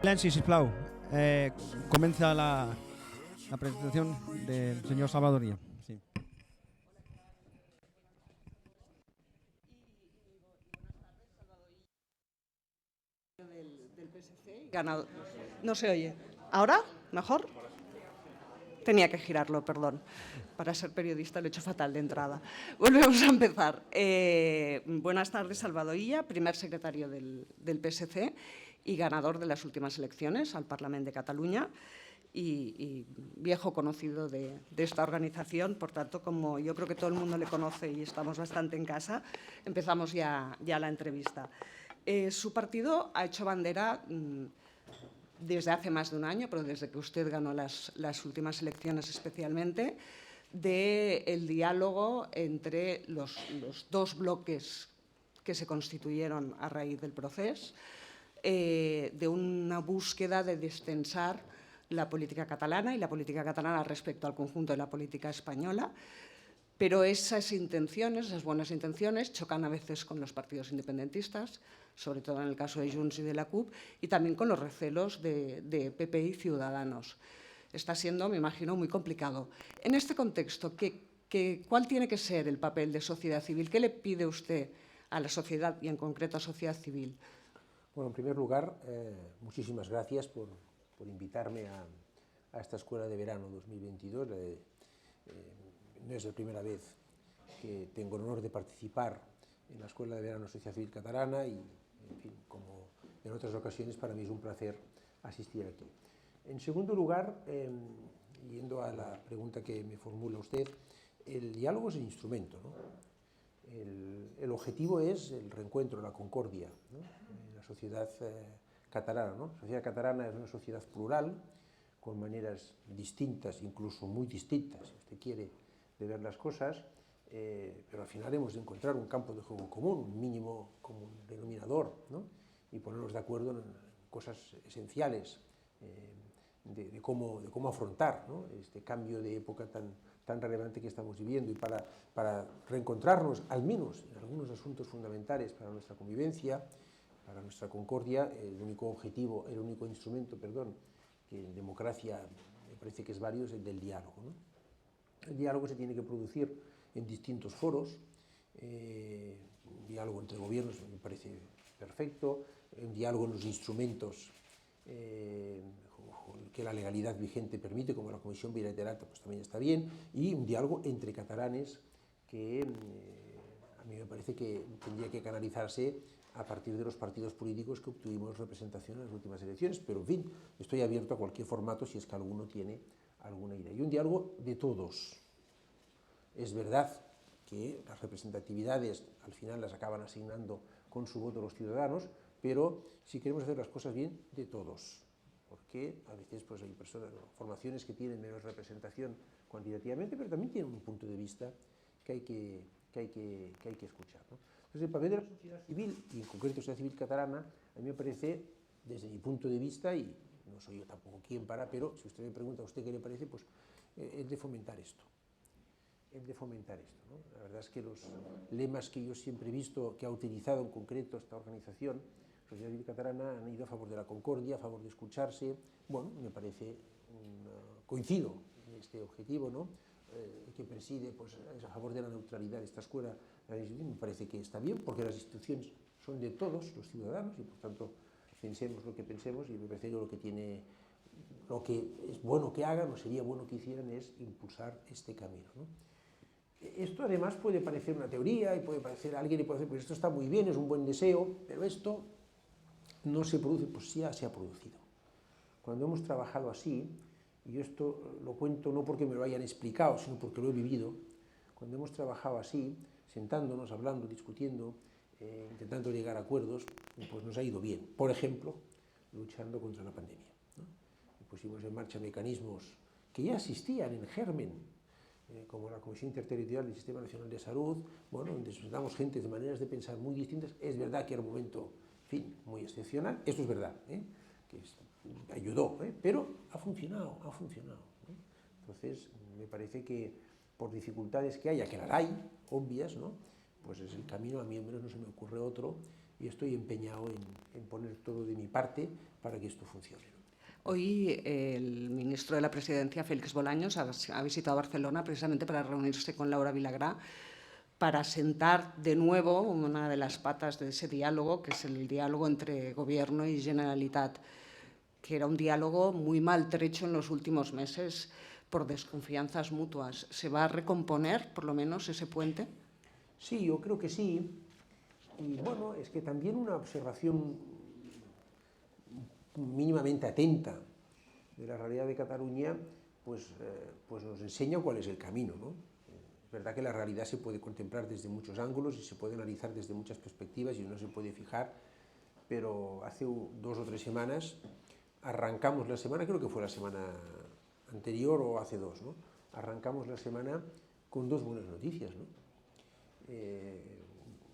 Silenci, sisplau. Comienza la presentación del señor Salvador. Sí. Del PSC. Ganado. No se oye. ¿Ahora? ¿Mejor? Tenía que girarlo, perdón. Para ser periodista lo he hecho fatal de entrada. Volvemos a empezar. Buenas tardes, Salvador Illa, primer secretario del PSC y ganador de las últimas elecciones al Parlamento de Cataluña y viejo conocido de esta organización. Por tanto, como yo creo que todo el mundo le conoce y estamos bastante en casa, empezamos ya la entrevista. Su partido ha hecho bandera desde hace más de un año, pero desde que usted ganó las últimas elecciones especialmente, del diálogo entre los dos bloques que se constituyeron a raíz del proceso, de una búsqueda de destensar la política catalana y la política catalana respecto al conjunto de la política española. Pero esas intenciones, esas buenas intenciones, chocan a veces con los partidos independentistas, sobre todo en el caso de Junts y de la CUP, y también con los recelos de PP y Ciudadanos. Está siendo, me imagino, muy complicado. En este contexto, ¿cuál tiene que ser el papel de sociedad civil? ¿Qué le pide usted a la sociedad y en concreto a sociedad civil? Bueno, en primer lugar, muchísimas gracias por invitarme a esta Escuela de Verano 2022. No es la primera vez que tengo el honor de participar en la Escuela de Verano Sociedad Civil Catalana y, en fin, como en otras ocasiones, para mí es un placer asistir aquí. En segundo lugar, yendo a la pregunta que me formula usted, el diálogo es el instrumento, ¿no? El objetivo es el reencuentro, la concordia, ¿no? La sociedad catalana, ¿no? La sociedad catalana es una sociedad plural, con maneras distintas, incluso muy distintas, si usted quiere, de ver las cosas, pero al final hemos de encontrar un campo de juego común, un mínimo común denominador, ¿no? Y ponernos de acuerdo en cosas esenciales de cómo afrontar, ¿no? Este cambio de época tan relevante que estamos viviendo, y para reencontrarnos, al menos en algunos asuntos fundamentales para nuestra convivencia, para nuestra concordia. El único instrumento, que en democracia me parece que es válido, es el del diálogo, ¿no? El diálogo se tiene que producir en distintos foros, un diálogo entre gobiernos me parece perfecto, un diálogo en los instrumentos que la legalidad vigente permite, como la Comisión Bilateral, pues también está bien, y un diálogo entre catalanes que a mí me parece que tendría que canalizarse a partir de los partidos políticos que obtuvimos representación en las últimas elecciones, pero en fin, estoy abierto a cualquier formato si es que alguno tiene alguna idea. Y un diálogo de todos. Es verdad que las representatividades al final las acaban asignando con su voto los ciudadanos, pero si queremos hacer las cosas bien, de todos, porque a veces pues, hay formaciones que tienen menos representación cuantitativamente, pero también tienen un punto de vista que hay que escuchar, ¿no? Entonces, el papel de la sociedad civil, y en concreto la sociedad civil catalana, a mí me parece, desde mi punto de vista, y no soy yo tampoco quien para, pero si usted me pregunta a usted qué le parece, pues es de fomentar esto. ¿No? La verdad es que los lemas que yo siempre he visto que ha utilizado en concreto esta organización, Sociedad Civil Catalana, han ido a favor de la concordia, a favor de escucharse. Bueno, me parece, coincido en este objetivo, ¿no? Que preside, pues, es a favor de la neutralidad de esta escuela. Me parece que está bien, porque las instituciones son de todos los ciudadanos y, por tanto, pensemos lo que pensemos, y me parece que lo que es bueno que hagan o sería bueno que hicieran es impulsar este camino, ¿no? Esto además puede parecer una teoría y puede parecer, a alguien le puede decir, pues esto está muy bien, es un buen deseo, pero esto no se produce, pues ya se ha producido. Cuando hemos trabajado así, y esto lo cuento no porque me lo hayan explicado, sino porque lo he vivido, cuando hemos trabajado así, sentándonos, hablando, discutiendo, intentando llegar a acuerdos, pues nos ha ido bien. Por ejemplo, luchando contra la pandemia, ¿no? Pusimos en marcha mecanismos que ya existían en germen, como la Comisión Interterritorial del Sistema Nacional de Salud, bueno, donde presentamos gente de maneras de pensar muy distintas. Es verdad que era un momento, en fin, muy excepcional, esto es verdad, que ayudó, pero ha funcionado, ¿no? Entonces, me parece que por dificultades que haya, que las hay, obvias, ¿no? Pues es el camino, a mí al menos no se me ocurre otro, y estoy empeñado en poner todo de mi parte para que esto funcione. Hoy el ministro de la Presidencia, Félix Bolaños, ha visitado Barcelona precisamente para reunirse con Laura Vilagrà para sentar de nuevo una de las patas de ese diálogo, que es el diálogo entre Gobierno y Generalitat, que era un diálogo muy maltrecho en los últimos meses por desconfianzas mutuas. ¿Se va a recomponer, por lo menos, ese puente? Sí, yo creo que sí. Y bueno, es que también una observación mínimamente atenta de la realidad de Cataluña, pues nos enseña cuál es el camino, ¿no? Es verdad que la realidad se puede contemplar desde muchos ángulos y se puede analizar desde muchas perspectivas y uno se puede fijar, pero hace 2 o 3 semanas arrancamos la semana, creo que fue la semana anterior o hace 2, ¿no? Arrancamos la semana con 2 buenas noticias, ¿no?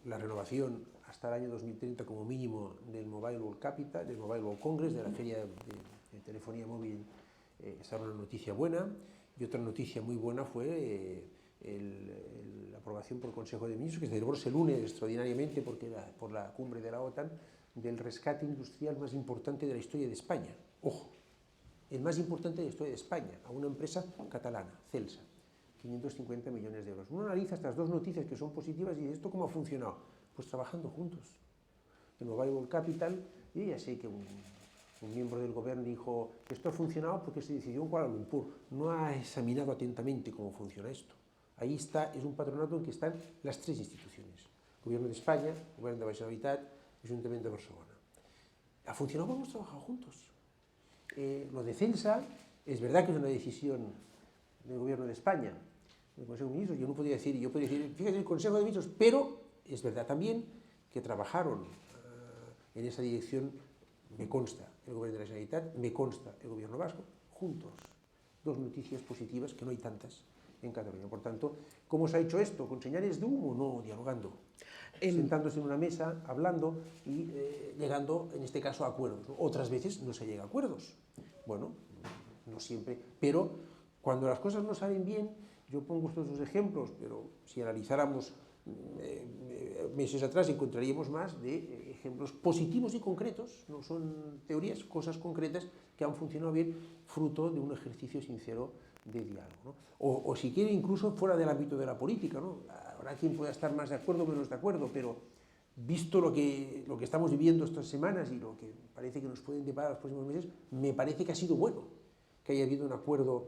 La renovación hasta el año 2030 como mínimo del Mobile World Capital, del Mobile World Congress, de la feria de telefonía móvil, esa era una noticia buena, y otra noticia muy buena fue la aprobación por el Consejo de Ministros, que se celebró ese lunes extraordinariamente porque era por la cumbre de la OTAN, del rescate industrial más importante de la historia de España. Ojo, el más importante de la historia de España, a una empresa catalana, Celsa, 550 millones de euros. Uno analiza estas 2 noticias que son positivas y dice, ¿esto cómo ha funcionado? Pues trabajando juntos. El Mobile World Capital, yo ya sé que un miembro del gobierno dijo, esto ha funcionado porque se decidió en Kuala Lumpur. No ha examinado atentamente cómo funciona esto. Ahí está, es un patronato en que están las 3 instituciones. Gobierno de España, Gobierno de la Generalitat, Ayuntamiento de Barcelona. Ha funcionado porque hemos trabajado juntos. Lo de Celsa, es verdad que es una decisión del Gobierno de España, del Consejo de Ministros. Yo no podía decir, yo podía decir, fíjate, el Consejo de Ministros, pero es verdad también que trabajaron en esa dirección, me consta el Gobierno de la Generalitat, me consta el Gobierno vasco, juntos. 2 noticias positivas, que no hay tantas en Cataluña. Por tanto, ¿cómo se ha hecho esto? ¿Con señales de humo? No, dialogando. Sentándose en una mesa, hablando y llegando, en este caso, a acuerdos. Otras veces no se llega a acuerdos. Bueno, no siempre, pero cuando las cosas no salen bien, yo pongo estos 2 ejemplos, pero si analizáramos meses atrás encontraríamos más de ejemplos positivos y concretos, no son teorías, cosas concretas que han funcionado bien fruto de un ejercicio sincero de diálogo, ¿no? O si quiere incluso fuera del ámbito de la política, ¿no? Habrá quien pueda estar más de acuerdo o menos de acuerdo, pero visto lo que estamos viviendo estas semanas y lo que parece que nos pueden deparar los próximos meses, me parece que ha sido bueno que haya habido un acuerdo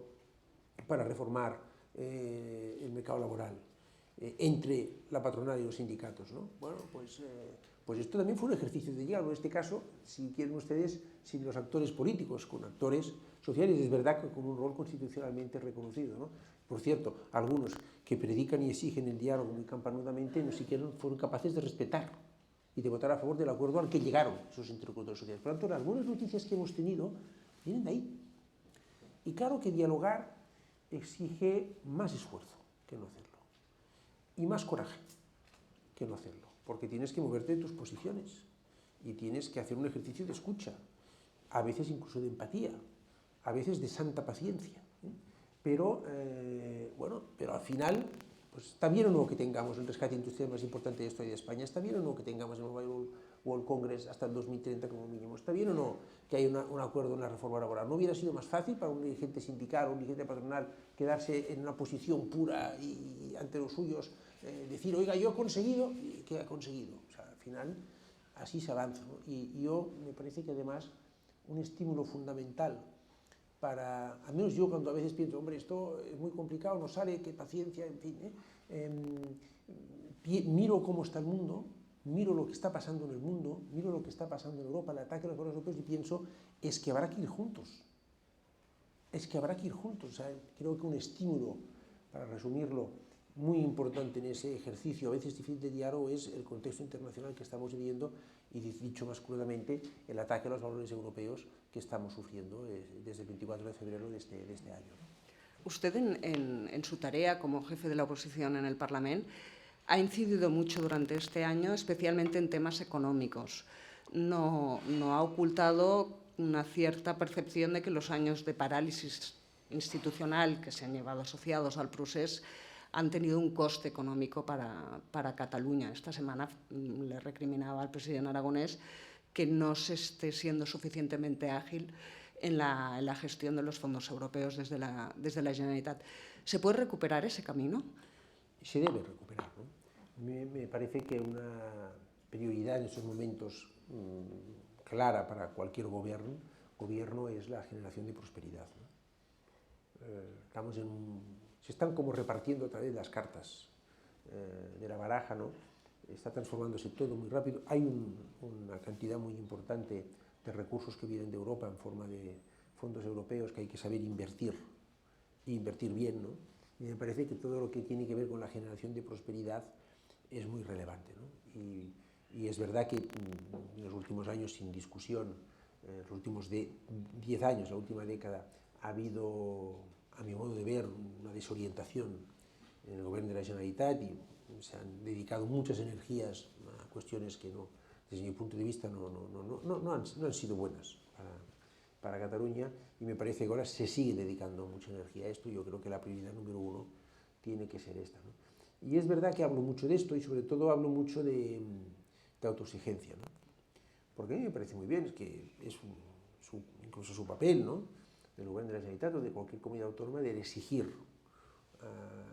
para reformar el mercado laboral entre la patronal y los sindicatos, ¿no? Bueno, pues esto también fue un ejercicio de diálogo. En este caso, si quieren ustedes, sin los actores políticos, con actores sociales, es verdad que con un rol constitucionalmente reconocido, ¿no? Por cierto, algunos que predican y exigen el diálogo muy campanudamente no siquiera fueron capaces de respetar y de votar a favor del acuerdo al que llegaron esos interlocutores sociales. Por lo tanto, las buenas noticias que hemos tenido vienen de ahí. Y claro que dialogar exige más esfuerzo que no hacerlo. Y más coraje que no hacerlo, porque tienes que moverte de tus posiciones y tienes que hacer un ejercicio de escucha, a veces incluso de empatía, a veces de santa paciencia, ¿eh? Pero al final, pues está bien o no que tengamos el rescate industrial más importante de la historia de España, está bien o no que tengamos el Mobile World Congress hasta el 2030 como mínimo, está bien o no que haya un acuerdo en la reforma laboral. ¿No hubiera sido más fácil para un dirigente sindical o un dirigente patronal quedarse en una posición pura y ante los suyos decir, oiga, yo he conseguido, ¿y qué ha conseguido? O sea, al final así se avanza, ¿no? Y yo me parece que además un estímulo fundamental para, al menos yo cuando a veces pienso, hombre, esto es muy complicado, no sale, qué paciencia, en fin, miro cómo está el mundo, miro lo que está pasando en el mundo, miro lo que está pasando en Europa, el ataque a los valores europeos y pienso, es que habrá que ir juntos. Es que habrá que ir juntos. O sea, creo que un estímulo, para resumirlo, muy importante en ese ejercicio, a veces difícil de diálogo, es el contexto internacional que estamos viviendo y, dicho más crudamente, el ataque a los valores europeos que estamos sufriendo desde el 24 de febrero de este año, ¿no? Usted, en su tarea como jefe de la oposición en el Parlamento, ha incidido mucho durante este año, especialmente en temas económicos. No ha ocultado una cierta percepción de que los años de parálisis institucional que se han llevado asociados al procés han tenido un coste económico para Cataluña. Esta semana le recriminaba al presidente aragonés que no se esté siendo suficientemente ágil en la gestión de los fondos europeos desde la Generalitat. ¿Se puede recuperar ese camino? Se debe recuperar, ¿no? Me parece que una prioridad en estos momentos clara para cualquier gobierno es la generación de prosperidad, ¿no? Se están como repartiendo otra vez las cartas de la baraja, ¿no? Está transformándose todo muy rápido. Hay una cantidad muy importante de recursos que vienen de Europa en forma de fondos europeos que hay que saber invertir, y invertir bien, ¿no? Y me parece que todo lo que tiene que ver con la generación de prosperidad es muy relevante, ¿no? Y es verdad que en los últimos años, sin discusión, los últimos 10 años, la última década, ha habido, a mi modo de ver, una desorientación en el gobierno de la Generalitat y se han dedicado muchas energías a cuestiones que no, desde mi punto de vista no han sido buenas para Cataluña, y me parece que ahora se sigue dedicando mucha energía a esto. Yo creo que la prioridad número 1 tiene que ser esta, ¿no? Y es verdad que hablo mucho de esto y sobre todo hablo mucho de autoexigencia, ¿no? Porque a mí me parece muy bien, es que es incluso su papel, ¿no?, del gobierno de la Generalitat o de cualquier comunidad autónoma, de exigir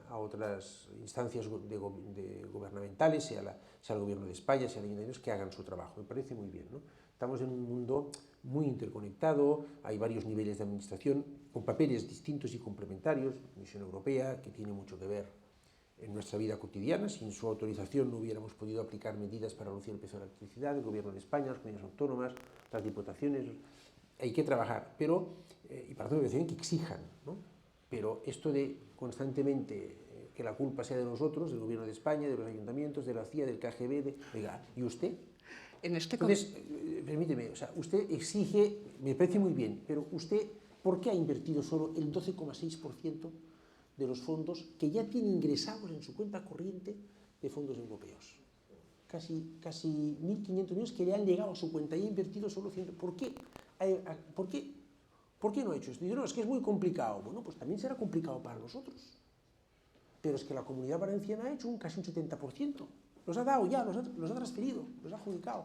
a otras instancias gubernamentales, sea el gobierno de España, sea el ayuntamiento, que hagan su trabajo. Me parece muy bien, ¿no? Estamos en un mundo muy interconectado, hay varios niveles de administración con papeles distintos y complementarios. La Comisión Europea, que tiene mucho que ver en nuestra vida cotidiana, sin su autorización no hubiéramos podido aplicar medidas para reducir el precio de la electricidad, el gobierno de España, las comunidades autónomas, las diputaciones. Hay que trabajar, pero, y para todo que exijan, ¿no? Pero esto de constantemente que la culpa sea de nosotros, del gobierno de España, de los ayuntamientos, de la CIA, del KGB, oiga, ¿y usted? Entonces, permíteme, o sea, usted exige, me parece muy bien, pero usted, ¿por qué ha invertido solo el 12,6% de los fondos que ya tiene ingresados en su cuenta corriente de fondos europeos? Casi 1.500 millones que le han llegado a su cuenta y ha invertido solo 100. ¿Por qué? ¿Por qué no ha hecho esto? Y no, es que es muy complicado. Bueno, pues también será complicado para nosotros. Pero es que la Comunidad Valenciana ha hecho casi un 70%. Los ha dado ya, los ha transferido, los ha adjudicado.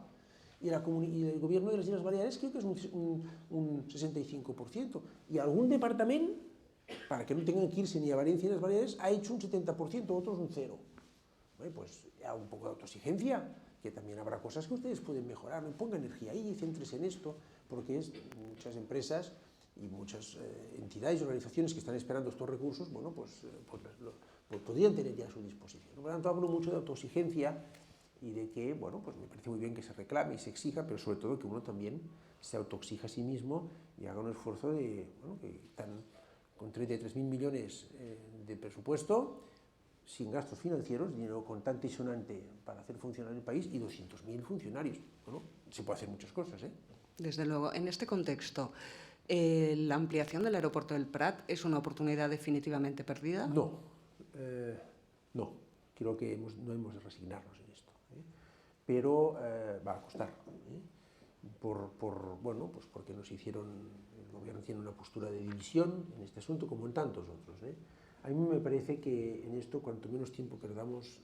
Y el gobierno de las Islas Baleares creo que es un 65%. Y algún departamento, para que no tengan que irse ni a Valencia ni a las Baleares, ha hecho un 70%, otros un 0%. Bueno, pues ya un poco de autoexigencia, que también habrá cosas que ustedes pueden mejorar. No pongan energía ahí, céntrese en esto, porque muchas empresas y muchas entidades y organizaciones que están esperando estos recursos, bueno, pues podrían tener ya a su disposición. Por lo tanto, hablo mucho de autoexigencia y de que, bueno, pues me parece muy bien que se reclame y se exija, pero sobre todo que uno también se autoexija a sí mismo y haga un esfuerzo de, bueno, que están con 33.000 millones de presupuesto, sin gastos financieros, dinero contante y sonante para hacer funcionar el país, y 200.000 funcionarios. Bueno, se puede hacer muchas cosas, ¿eh? Desde luego. En este contexto, ¿la ampliación del aeropuerto del Prat es una oportunidad definitivamente perdida? No, no. Creo que no hemos de resignarnos en esto, ¿eh? Pero va a costar, ¿eh? Bueno, pues porque el gobierno tiene una postura de división en este asunto, como en tantos otros, ¿eh? A mí me parece que en esto, cuanto menos tiempo perdamos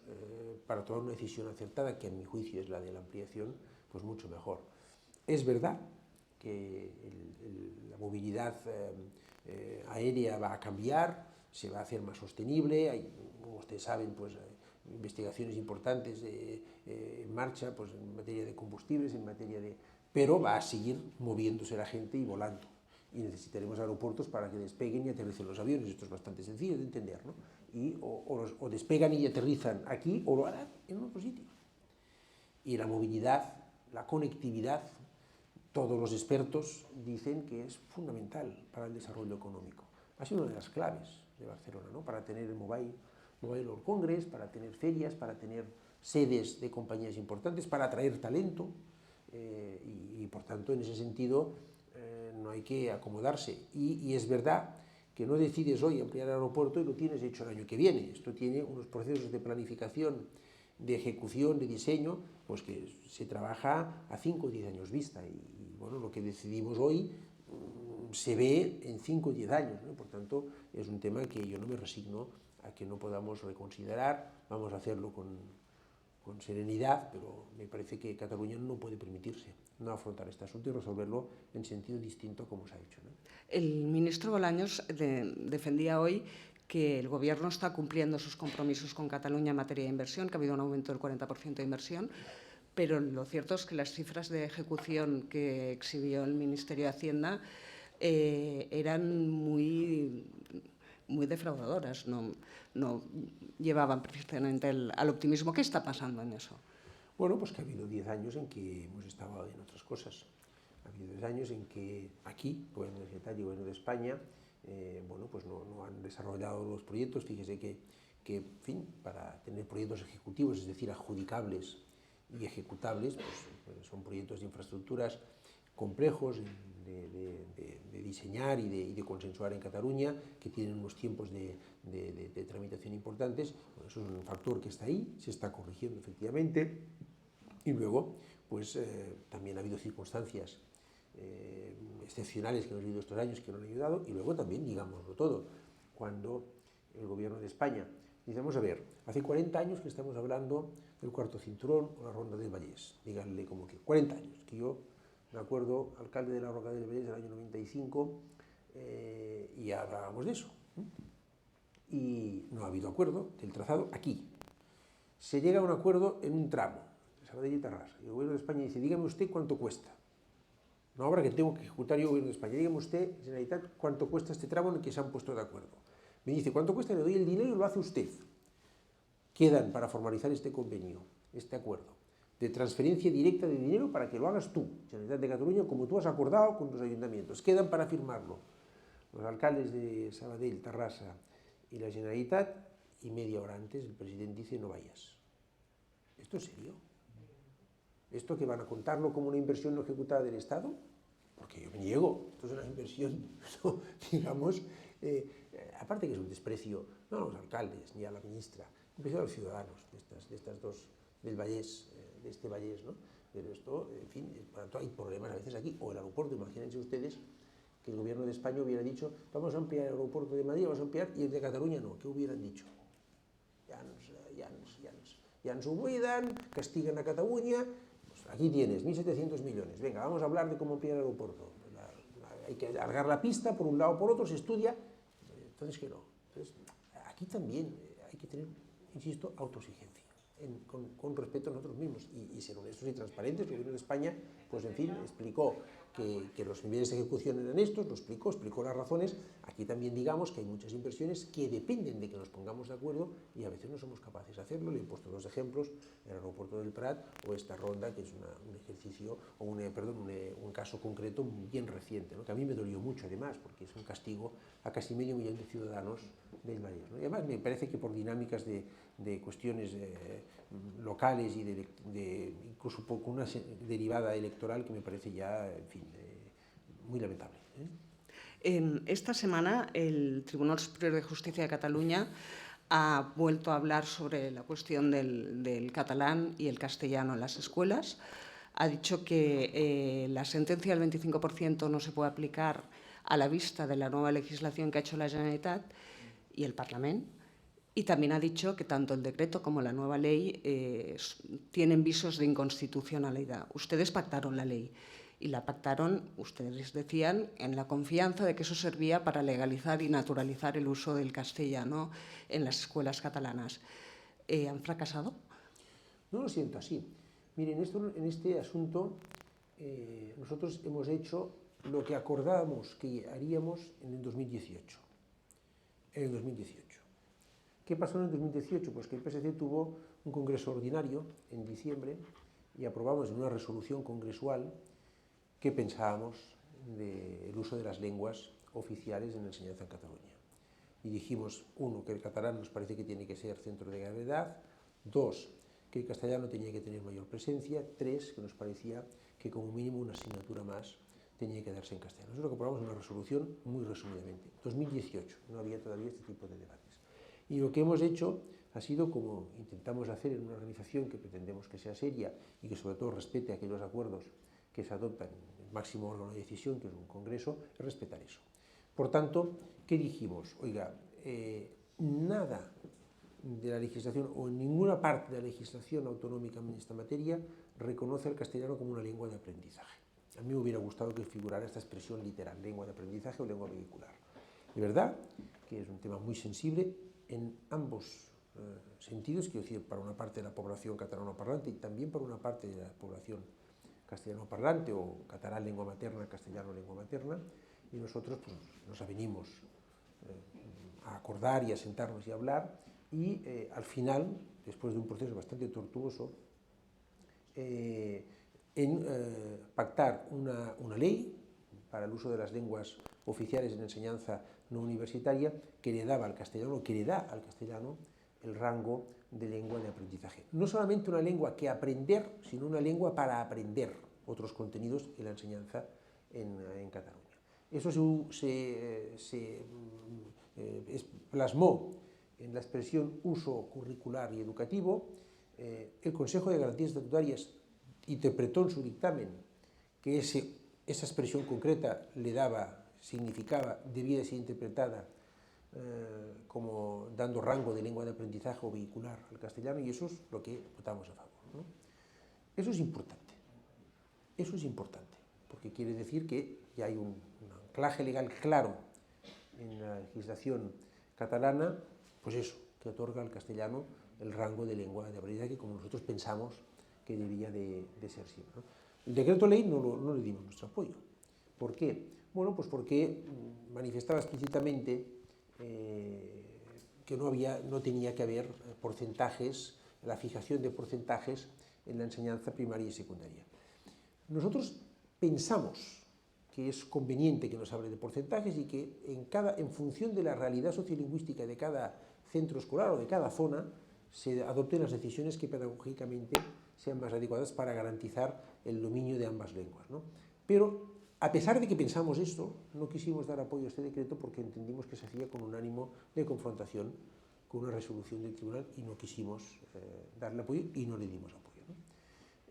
para tomar una decisión acertada, que en mi juicio es la de la ampliación, pues mucho mejor. Es verdad que la movilidad aérea va a cambiar, se va a hacer más sostenible, hay, como ustedes saben, pues investigaciones importantes en marcha, pues en materia de combustibles, pero va a seguir moviéndose la gente y volando. Y necesitaremos aeropuertos para que despeguen y aterricen los aviones. Esto es bastante sencillo de entender, ¿no? Y o despegan y aterrizan aquí, o lo harán en otro sitio. Y la movilidad, la conectividad, todos los expertos dicen que es fundamental para el desarrollo económico. Ha sido una de las claves de Barcelona, ¿no? Para tener el Mobile World Congress, para tener ferias, para tener sedes de compañías importantes, para atraer talento, y por tanto, en ese sentido, no hay que acomodarse. Y es verdad que no decides hoy ampliar el aeropuerto y lo tienes hecho el año que viene. Esto tiene unos procesos de planificación, de ejecución, de diseño, pues que se trabaja a 5 o 10 años vista. Y bueno, lo que decidimos hoy se ve en 5 o 10 años, ¿no? Por tanto, es un tema que yo no me resigno a que no podamos reconsiderar. Vamos a hacerlo con serenidad, pero me parece que Cataluña no puede permitirse no afrontar este asunto y resolverlo en sentido distinto como se ha hecho, ¿no? El ministro Bolaños defendía hoy que el Gobierno está cumpliendo sus compromisos con Cataluña en materia de inversión, que ha habido un aumento del 40% de inversión, pero lo cierto es que las cifras de ejecución que exhibió el Ministerio de Hacienda eran muy defraudadoras, no llevaban precisamente al optimismo. ¿Qué está pasando en eso? Bueno, pues que ha habido 10 años en que hemos estado en otras cosas. Ha habido 10 años en que aquí, Gobierno de Generalitat y Gobierno de España, bueno, pues no han desarrollado los proyectos. Fíjese que, en fin, para tener proyectos ejecutivos, es decir, adjudicables y ejecutables, pues son proyectos de infraestructuras complejos de diseñar y de consensuar en Cataluña, que tienen unos tiempos de tramitación importantes. Bueno, eso es un factor que está ahí, se está corrigiendo efectivamente, y luego pues también ha habido circunstancias excepcionales que hemos vivido estos años que no han ayudado, y luego también, digámoslo todo, cuando el Gobierno de España dice, vamos a ver, hace 40 años que estamos hablando del cuarto cinturón o la Ronda del Vallés, díganle como que 40 años, que yo me acuerdo, alcalde de la Ronda del Vallés del año 95, y hablábamos de eso, y no ha habido acuerdo del trazado aquí. Se llega a un acuerdo en un tramo, de Sabadell y Tarrasa, y el Gobierno de España dice, dígame usted cuánto cuesta. No ahora que tengo que ejecutar yo el Gobierno de España, dígame usted, Generalitat, cuánto cuesta este tramo en el que se han puesto de acuerdo. Me dice, ¿cuánto cuesta? Le doy el dinero y lo hace usted. Quedan para formalizar este convenio, este acuerdo, de transferencia directa de dinero para que lo hagas tú, Generalitat de Cataluña, como tú has acordado con tus ayuntamientos. Quedan para firmarlo los alcaldes de Sabadell, Tarrasa y la Generalitat, y media hora antes el presidente dice, no vayas. ¿Esto es serio? ¿Esto que van a contarlo como una inversión no ejecutada del Estado? Porque yo me niego, esto es una inversión, no, digamos, aparte que es un desprecio, no a los alcaldes ni a la ministra, un desprecio a los ciudadanos de estas dos, del Vallés, de este Vallés, ¿no? Pero esto, en fin, por tanto hay problemas a veces aquí, o el aeropuerto, imagínense ustedes que el Gobierno de España hubiera dicho, vamos a ampliar el aeropuerto de Madrid, vamos a ampliar, y el de Cataluña no. ¿Qué hubieran dicho? Ya nos olvidan, castigan a Cataluña. Pues aquí tienes 1.700 millones. Venga, vamos a hablar de cómo ampliar el aeropuerto. Hay que alargar la pista por un lado o por otro, se estudia. Entonces, ¿qué no? Entonces, aquí también hay que tener, insisto, autoexigencia. Con respeto a nosotros mismos y ser honestos y transparentes. El Gobierno de España, pues en fin, explicó que los niveles de ejecución eran estos, lo explicó las razones. Aquí también digamos que hay muchas inversiones que dependen de que nos pongamos de acuerdo y a veces no somos capaces de hacerlo. Le he puesto dos ejemplos, el aeropuerto del Prat o esta ronda, que es un ejercicio, o un caso concreto bien reciente, ¿no? Que a mí me dolió mucho además, porque es un castigo a casi medio millón de ciudadanos del Vallés, ¿no? Y además me parece que por dinámicas de cuestiones locales y incluso con una derivada electoral que me parece ya, en fin, muy lamentable. Esta semana el Tribunal Superior de Justicia de Cataluña ha vuelto a hablar sobre la cuestión del catalán y el castellano en las escuelas. Ha dicho que la sentencia del 25% no se puede aplicar a la vista de la nueva legislación que ha hecho la Generalitat y el Parlament. Y también ha dicho que tanto el decreto como la nueva ley tienen visos de inconstitucionalidad. Ustedes pactaron la ley y la pactaron, ustedes decían, en la confianza de que eso servía para legalizar y naturalizar el uso del castellano en las escuelas catalanas. ¿Han fracasado? No lo siento así. Miren, en este asunto nosotros hemos hecho lo que acordábamos que haríamos en el 2018. En el 2018. ¿Qué pasó en el 2018? Pues que el PSC tuvo un congreso ordinario en diciembre y aprobamos en una resolución congresual qué pensábamos del uso de las lenguas oficiales en la enseñanza en Cataluña. Y dijimos, uno, que el catalán nos parece que tiene que ser centro de gravedad; dos, que el castellano tenía que tener mayor presencia; tres, que nos parecía que como mínimo una asignatura más tenía que darse en castellano. Eso es lo que aprobamos en una resolución muy resumidamente. 2018, no había todavía este tipo de debates. Y lo que hemos hecho ha sido, como intentamos hacer en una organización que pretendemos que sea seria y que sobre todo respete aquellos acuerdos que se adoptan en máximo órgano de decisión, que es un congreso, es respetar eso. Por tanto, ¿qué dijimos? Oiga, nada de la legislación o en ninguna parte de la legislación autonómica en esta materia reconoce el castellano como una lengua de aprendizaje. A mí me hubiera gustado que figurara esta expresión literal, lengua de aprendizaje o lengua vehicular. De verdad que es un tema muy sensible en ambos sentidos, quiero decir, para una parte de la población catalano-parlante y también para una parte de la población castellano-parlante o catalán lengua materna, castellano lengua materna, y nosotros pues, nos avenimos a acordar y a sentarnos y a hablar, y al final, después de un proceso bastante tortuoso, pactar una ley para el uso de las lenguas oficiales en enseñanza no universitaria que le daba al castellano, que le da al castellano el rango de lengua de aprendizaje. No solamente una lengua que aprender, sino una lengua para aprender otros contenidos en la enseñanza en Cataluña. Eso se plasmó en la expresión uso curricular y educativo. El Consejo de Garantías Estatutarias interpretó en su dictamen que esa expresión concreta le daba, significaba, debía de ser interpretada como dando rango de lengua de aprendizaje o vehicular al castellano, y eso es lo que votamos a favor, ¿no? Eso es importante, porque quiere decir que ya hay un anclaje legal claro en la legislación catalana, pues eso, que otorga al castellano el rango de lengua de aprendizaje como nosotros pensamos que debía de ser siempre, ¿no? El decreto ley no le dimos nuestro apoyo. ¿Por qué? Bueno, pues porque manifestaba explícitamente que no tenía que haber porcentajes, la fijación de porcentajes en la enseñanza primaria y secundaria. Nosotros pensamos que es conveniente que nos hable de porcentajes y que en función de la realidad sociolingüística de cada centro escolar o de cada zona se adopten las decisiones que pedagógicamente sean más adecuadas para garantizar el dominio de ambas lenguas, ¿no? Pero, a pesar de que pensamos esto, no quisimos dar apoyo a este decreto porque entendimos que se hacía con un ánimo de confrontación con una resolución del tribunal y no quisimos darle apoyo y no le dimos apoyo, ¿no?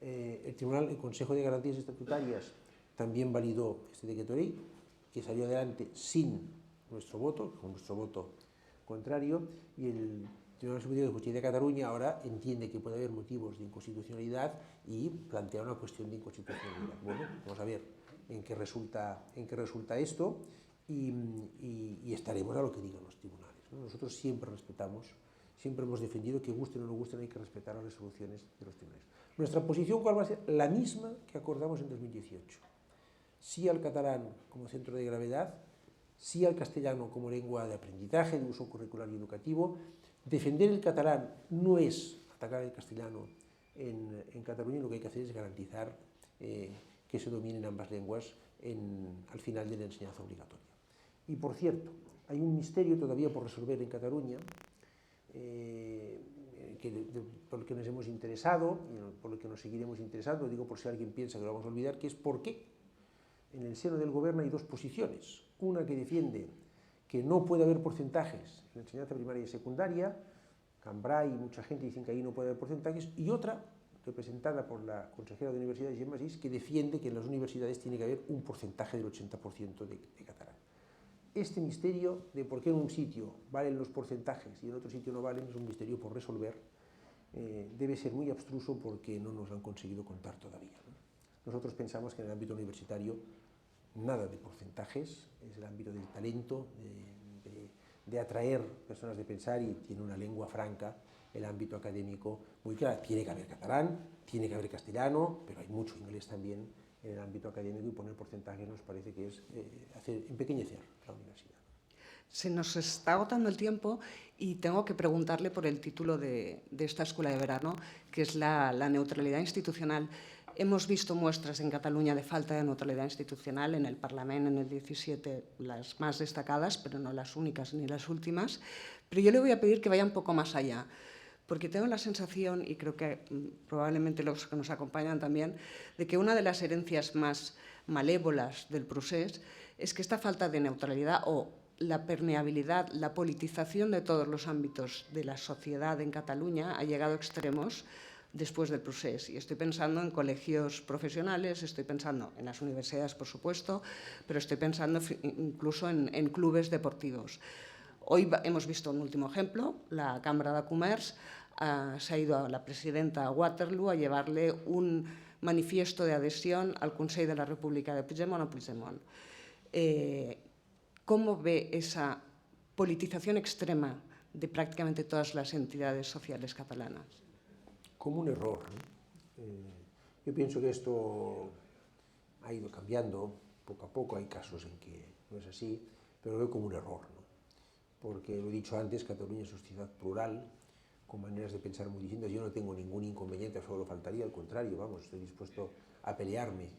El Consejo de Garantías Estatutarias también validó este decreto ley, que salió adelante sin nuestro voto, con nuestro voto contrario, y el Tribunal Superior de Justicia de Cataluña ahora entiende que puede haber motivos de inconstitucionalidad y plantea una cuestión de inconstitucionalidad. Bueno, vamos a ver en qué resulta esto y estaremos a lo que digan los tribunales, ¿no? Nosotros siempre respetamos, siempre hemos defendido que gusten o no gusten, hay que respetar las resoluciones de los tribunales. Nuestra posición, ¿cuál va a ser? La misma que acordamos en 2018. Sí al catalán como centro de gravedad, sí al castellano como lengua de aprendizaje, de uso curricular y educativo. Defender el catalán no es atacar el castellano en Cataluña, lo que hay que hacer es garantizar que se dominen ambas lenguas al final de la enseñanza obligatoria. Y por cierto, hay un misterio todavía por resolver en Cataluña, por el que nos hemos interesado y por el que nos seguiremos interesando, digo por si alguien piensa que lo vamos a olvidar, que es por qué en el seno del gobierno hay dos posiciones. Una que defiende que no puede haber porcentajes en la enseñanza primaria y secundaria, Cambrai y mucha gente dicen que ahí no puede haber porcentajes, y otra, representada por la consejera de Universidades, Gemma Asís, que defiende que en las universidades tiene que haber un porcentaje del 80% de catalán. Este misterio de por qué en un sitio valen los porcentajes y en otro sitio no valen es un misterio por resolver. Debe ser muy abstruso porque no nos lo han conseguido contar todavía, ¿no? Nosotros pensamos que en el ámbito universitario nada de porcentajes, es el ámbito del talento, de atraer personas de pensar, y tiene una lengua franca, el ámbito académico muy claro. Tiene que haber catalán, tiene que haber castellano, pero hay mucho inglés también en el ámbito académico, y poner porcentajes nos parece que es empequeñecer la universidad. Se nos está agotando el tiempo y tengo que preguntarle por el título de esta escuela de verano, que es la neutralidad institucional. Hemos visto muestras en Cataluña de falta de neutralidad institucional en el Parlament en el 17, las más destacadas, pero no las únicas ni las últimas. Pero yo le voy a pedir que vaya un poco más allá, porque tengo la sensación, y creo que probablemente los que nos acompañan también, de que una de las herencias más malévolas del procés es que esta falta de neutralidad o la permeabilidad, la politización de todos los ámbitos de la sociedad en Cataluña ha llegado a extremos después del procés. Y estoy pensando en colegios profesionales, estoy pensando en las universidades, por supuesto, pero estoy pensando incluso en clubes deportivos. Hoy hemos visto un último ejemplo, la Cámara de Comercio se ha ido a la presidenta a Waterloo a llevarle un manifiesto de adhesión al Consell de la República de Puigdemont a Puigdemont. ¿Cómo ve esa politización extrema de prácticamente todas las entidades sociales catalanas? Como un error, ¿no? Yo pienso que esto ha ido cambiando poco a poco, hay casos en que no es así, pero lo veo como un error, ¿no? Porque lo he dicho antes, Cataluña es una sociedad plural, con maneras de pensar muy distintas. Yo no tengo ningún inconveniente, solo faltaría, al contrario, vamos, estoy dispuesto a pelearme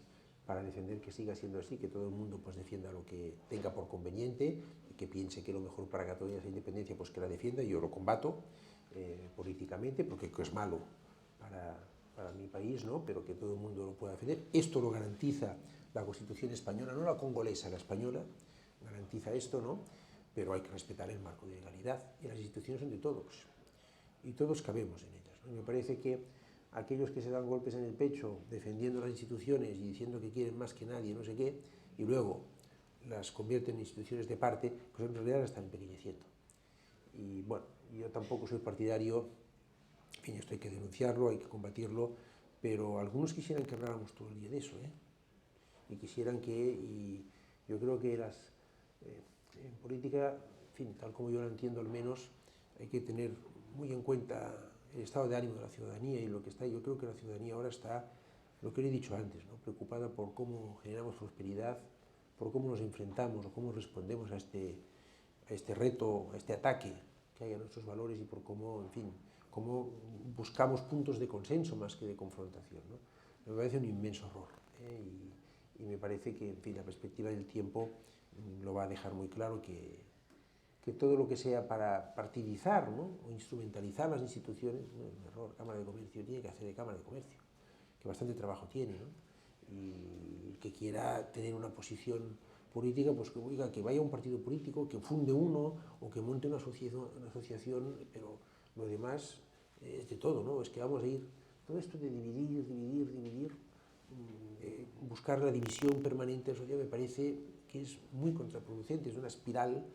para defender que siga siendo así, que todo el mundo pues defienda lo que tenga por conveniente, y que piense que lo mejor para Cataluña es la independencia, pues que la defienda. Yo lo combato políticamente, porque es malo para mi país, ¿no? Pero que todo el mundo lo pueda defender. Esto lo garantiza la Constitución española, no la congolesa, la española, garantiza esto, ¿no? Pero hay que respetar el marco de legalidad, y las instituciones son de todos, y todos cabemos en ellas, ¿no? Me parece que aquellos que se dan golpes en el pecho defendiendo las instituciones y diciendo que quieren más que nadie, no sé qué, y luego las convierten en instituciones de parte, pues en realidad las están empequeñeciendo. Y bueno, yo tampoco soy partidario, en fin, esto hay que denunciarlo, hay que combatirlo, pero algunos quisieran que habláramos todo el día de eso, ¿eh? Y quisieran y yo creo que en política, en fin, tal como yo lo entiendo al menos, hay que tener muy en cuenta el estado de ánimo de la ciudadanía y lo que está. Yo creo que la ciudadanía ahora está, lo que le he dicho antes, ¿no? Preocupada por cómo generamos prosperidad, por cómo nos enfrentamos o cómo respondemos a este reto, a este ataque que hay a nuestros valores, y por cómo, en fin, cómo buscamos puntos de consenso más que de confrontación, ¿no? Me parece un inmenso error, ¿eh? Y me parece que, en fin, la perspectiva del tiempo lo va a dejar muy claro, que todo lo que sea para partidizar, ¿no? O instrumentalizar las instituciones, no, es un error. Cámara de Comercio tiene que hacer de Cámara de Comercio, que bastante trabajo tiene, ¿no? Y que quiera tener una posición política, pues que oiga, que vaya a un partido político, que funde uno o que monte una asociación, pero lo demás es de todo, ¿no? Es que vamos a ir, todo esto de dividir, buscar la división permanente de la sociedad, me parece que es muy contraproducente, es una espiral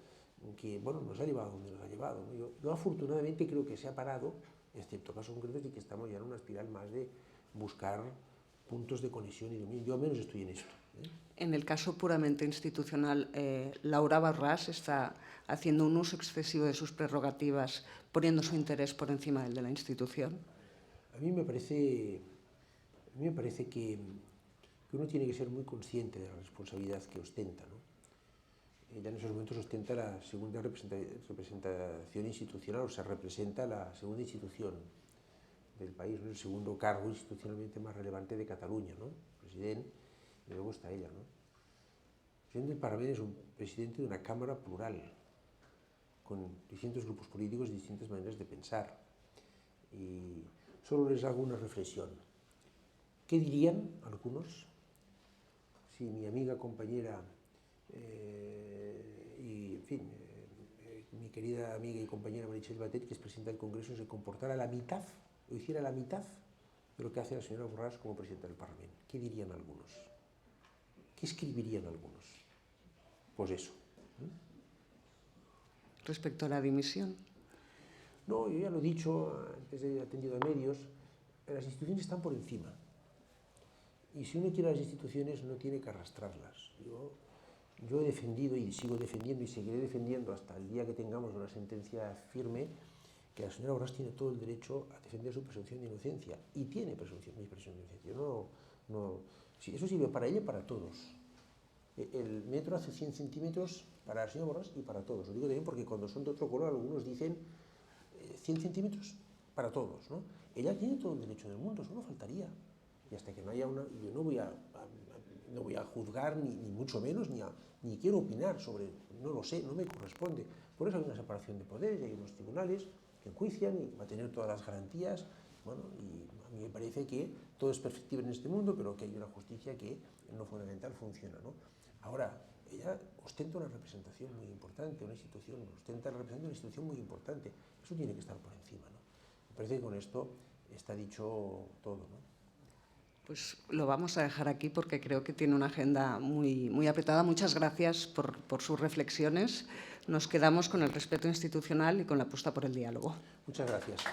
que, bueno, nos ha llevado donde nos ha llevado, ¿no? Yo afortunadamente creo que se ha parado, excepto casos concretos, y que estamos ya en una espiral más de buscar puntos de conexión y dominio. Yo al menos estoy en esto, ¿eh? En el caso puramente institucional, Laura Borràs está haciendo un uso excesivo de sus prerrogativas, poniendo su interés por encima del de la institución. A mí me parece que uno tiene que ser muy consciente de la responsabilidad que ostenta, ¿no? Ella en esos momentos ostenta la segunda representación institucional, o sea, representa la segunda institución del país, ¿no? El segundo cargo institucionalmente más relevante de Cataluña, ¿no? Presidente, y luego está ella, ¿no? El presidente del Parlamento es un presidente de una Cámara plural, con distintos grupos políticos y distintas maneras de pensar. Y solo les hago una reflexión. ¿Qué dirían algunos si mi amiga, compañera y, en fin, mi querida amiga y compañera Meritxell Batet, que es presidenta del Congreso, se comportara la mitad, o hiciera la mitad de lo que hace la señora Borràs como presidenta del Parlamento? ¿Qué dirían algunos? ¿Qué escribirían algunos? Pues eso. Respecto a la dimisión. No, yo ya lo he dicho antes de atendido a medios, las instituciones están por encima. Y si uno quiere las instituciones, no tiene que arrastrarlas. Yo he defendido y sigo defendiendo y seguiré defendiendo hasta el día que tengamos una sentencia firme, que la señora Borràs tiene todo el derecho a defender su presunción de inocencia. Y tiene mi presunción de inocencia. Sí, eso sirve para ella y para todos. El metro hace 100 centímetros para la señora Borràs y para todos. Lo digo también porque cuando son de otro color, algunos dicen 100 centímetros para todos, ¿no? Ella tiene todo el derecho del mundo, solo faltaría. Y hasta que no haya una... Yo no voy a juzgar, ni mucho menos, ni quiero opinar sobre... No lo sé, no me corresponde. Por eso hay una separación de poderes, y hay unos tribunales que enjuician y va a tener todas las garantías. Bueno, y a mí me parece que todo es perfectible en este mundo, pero que hay una justicia que en lo fundamental funciona, ¿no? Ahora, ella ostenta una representación muy importante, ostenta la representación de una institución muy importante. Eso tiene que estar por encima, ¿no? Me parece que con esto está dicho todo, ¿no? Pues lo vamos a dejar aquí porque creo que tiene una agenda muy, muy apretada. Muchas gracias por sus reflexiones. Nos quedamos con el respeto institucional y con la apuesta por el diálogo. Muchas gracias.